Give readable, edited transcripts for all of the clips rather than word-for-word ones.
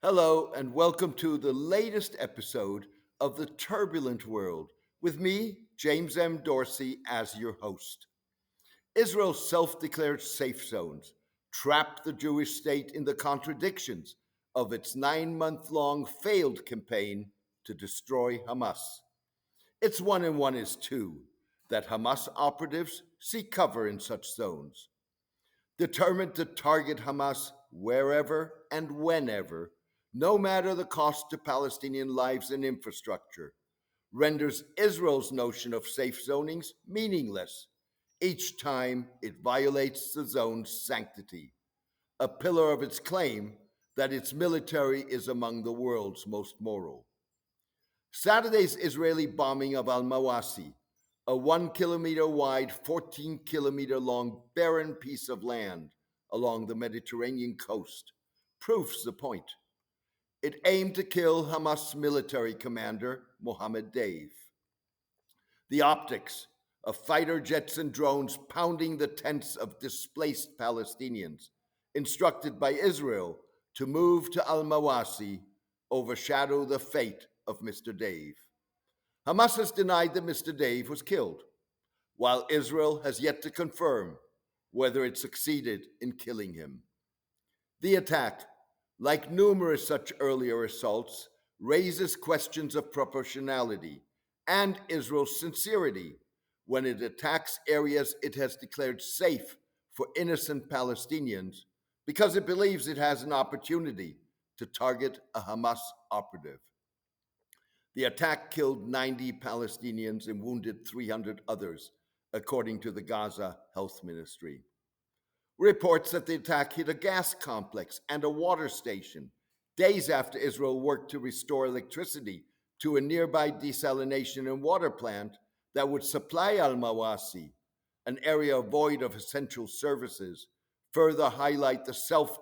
Hello, and welcome to the latest episode of The Turbulent World with me, James M. Dorsey, as your host. Israel's self declared safe zones trap the Jewish state in the contradictions of its 9 month long failed campaign to destroy Hamas. It's one and one is two that Hamas operatives seek cover in such zones. Determined to target Hamas wherever and whenever, no matter the cost to Palestinian lives and infrastructure, renders Israel's notion of safe zonings meaningless each time it violates the zone's sanctity, a pillar of its claim that its military is among the world's most moral. Saturday's Israeli bombing of al Mawasi, a 1 kilometre wide, 14-kilometre long barren piece of land along the Mediterranean coast, proves the point. It aimed to kill Hamas military commander Mohammed Deif. The optics of fighter jets and drones pounding the tents of displaced Palestinians, instructed by Israel to move to al Mawasi, overshadow the fate of Mr. Deif. Hamas has denied that Mr. Deif was killed, while Israel has yet to confirm whether it succeeded in killing him. The attack, like numerous such earlier assaults, raises questions of proportionality and Israel's sincerity when it attacks areas it has declared safe for innocent Palestinians because it believes it has an opportunity to target a Hamas operative. The attack killed 90 Palestinians and wounded 300 others, according to the Gaza Health Ministry. Reports that the attack hit a gas complex and a water station days after Israel worked to restore electricity to a nearby desalination and water plant that would supply al Mawasi, an area void of essential services, further highlight the self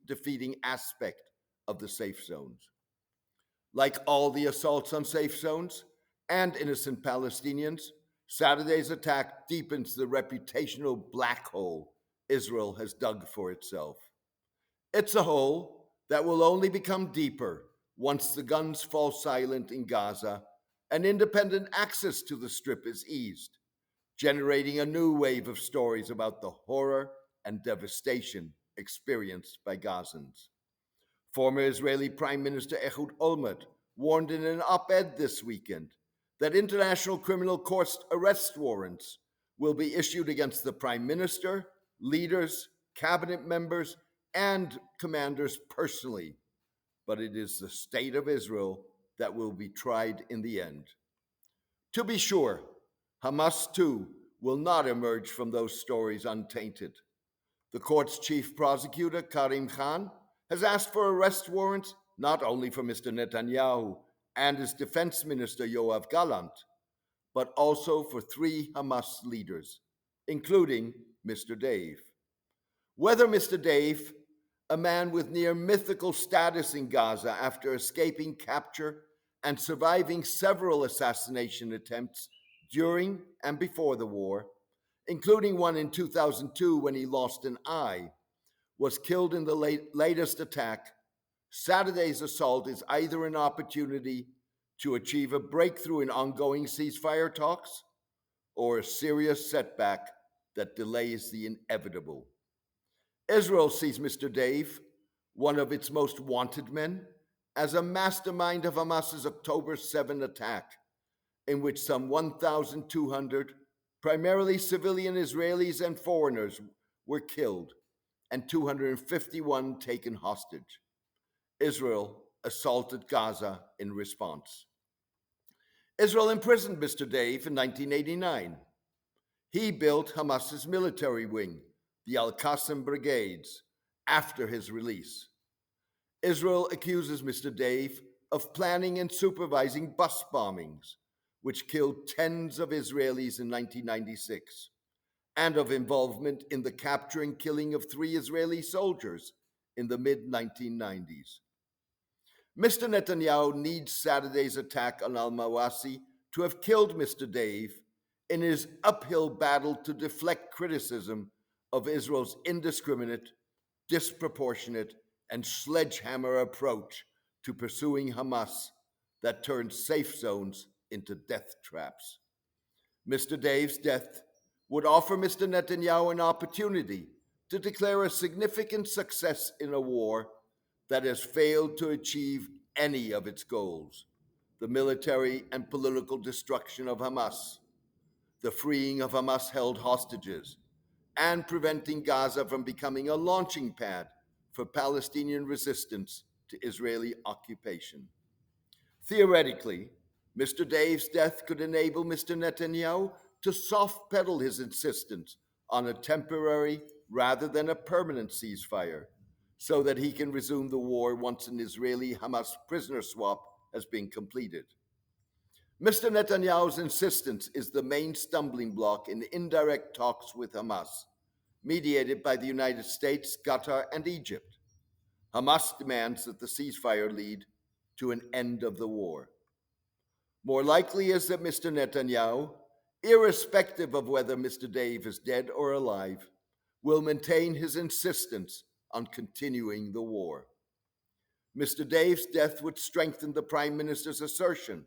defeating aspect of the safe zones. Like all the assaults on safe zones and innocent Palestinians, Saturday's attack deepens the reputational black hole Israel has dug for itself. It's a hole that will only become deeper once the guns fall silent in Gaza and independent access to the Strip is eased, generating a new wave of stories about the horror and devastation experienced by Gazans. Former Israeli Prime Minister Ehud Olmert warned in an op-ed this weekend that international criminal court arrest warrants will be issued against the Prime Minister, leaders, cabinet members, and commanders personally, but it is the state of Israel that will be tried in the end. To be sure, Hamas too will not emerge from those stories untainted. The court's chief prosecutor, Karim Khan, has asked for arrest warrants not only for Mr. Netanyahu and his defense minister, Yoav Gallant, but also for 3 Hamas leaders, including Mr. Deif. Whether Mr. Deif, a man with near mythical status in Gaza after escaping capture and surviving several assassination attempts during and before the war, including one in 2002 when he lost an eye, was killed in the latest attack, Saturday's assault is either an opportunity to achieve a breakthrough in ongoing ceasefire talks or a serious setback that delays the inevitable. Israel sees Mr. Deif, one of its most wanted men, as a mastermind of Hamas's October 7 attack, in which some 1,200, primarily civilian Israelis and foreigners, were killed and 251 taken hostage. Israel assaulted Gaza in response. Israel imprisoned Mr. Deif in 1989. He built Hamas's military wing, the Al-Qassam Brigades, after his release. Israel accuses Mr. Deif of planning and supervising bus bombings, which killed tens of Israelis in 1996, and of involvement in the capture and killing of 3 Israeli soldiers in the mid-1990s. Mr. Netanyahu needs Saturday's attack on al-Mawasi to have killed Mr. Deif in his uphill battle to deflect criticism of Israel's indiscriminate, disproportionate, and sledgehammer approach to pursuing Hamas that turns safe zones into death traps. Mr. Deif's death would offer Mr. Netanyahu an opportunity to declare a significant success in a war that has failed to achieve any of its goals: the military and political destruction of Hamas, the freeing of Hamas held hostages, and preventing Gaza from becoming a launching pad for Palestinian resistance to Israeli occupation. Theoretically, Mr. Deif's death could enable Mr. Netanyahu to soft pedal his insistence on a temporary rather than a permanent ceasefire so that he can resume the war once an Israeli Hamas prisoner swap has been completed. Mr. Netanyahu's insistence is the main stumbling block in indirect talks with Hamas, mediated by the United States, Qatar, and Egypt. Hamas demands that the ceasefire lead to an end of the war. More likely is that Mr. Netanyahu, irrespective of whether Mr. Deif is dead or alive, will maintain his insistence on continuing the war. Mr. Deif's death would strengthen the Prime Minister's assertion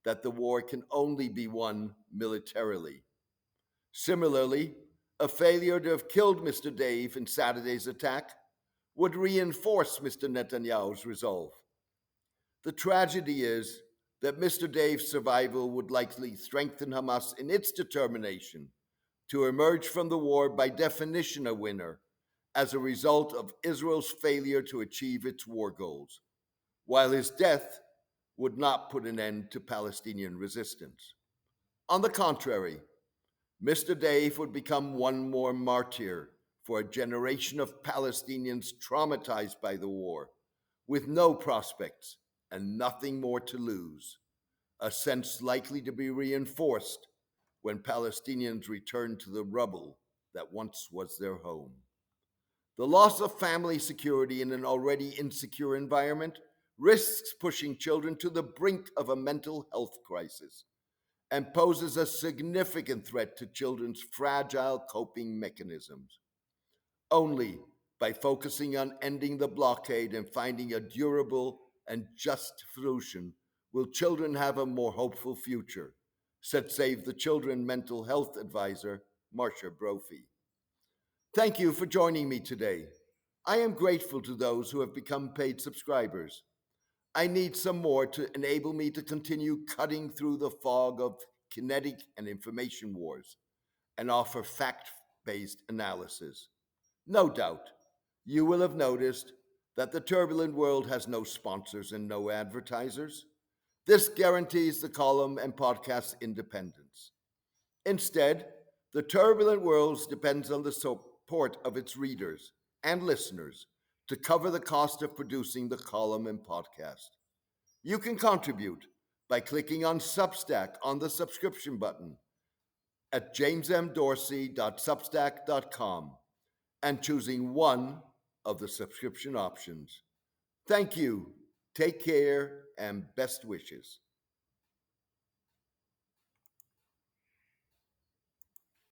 that the war can only be won militarily. Similarly, a failure to have killed Mr. Deif in Saturday's attack would reinforce Mr. Netanyahu's resolve. The tragedy is that Mr. Deif's survival would likely strengthen Hamas in its determination to emerge from the war by definition a winner as a result of Israel's failure to achieve its war goals, while his death would not put an end to Palestinian resistance. On the contrary, Mr. Deif would become one more martyr for a generation of Palestinians traumatized by the war, with no prospects and nothing more to lose, a sense likely to be reinforced when Palestinians return to the rubble that once was their home. The loss of family security in an already insecure environment risks pushing children to the brink of a mental health crisis and poses a significant threat to children's fragile coping mechanisms. Only by focusing on ending the blockade and finding a durable and just solution will children have a more hopeful future, said Save the Children mental health advisor Marcia Brophy. Thank you for joining me today. I am grateful to those who have become paid subscribers. I need some more to enable me to continue cutting through the fog of kinetic and information wars and offer fact-based analysis. No doubt, you will have noticed that the turbulent world has no sponsors and no advertisers. This guarantees the column and podcast's independence. Instead, the turbulent world depends on the support of its readers and listeners to cover the cost of producing the column and podcast. You can contribute by clicking on Substack on the subscription button at jamesmdorsey.substack.com and choosing one of the subscription options. Thank you, take care, and best wishes.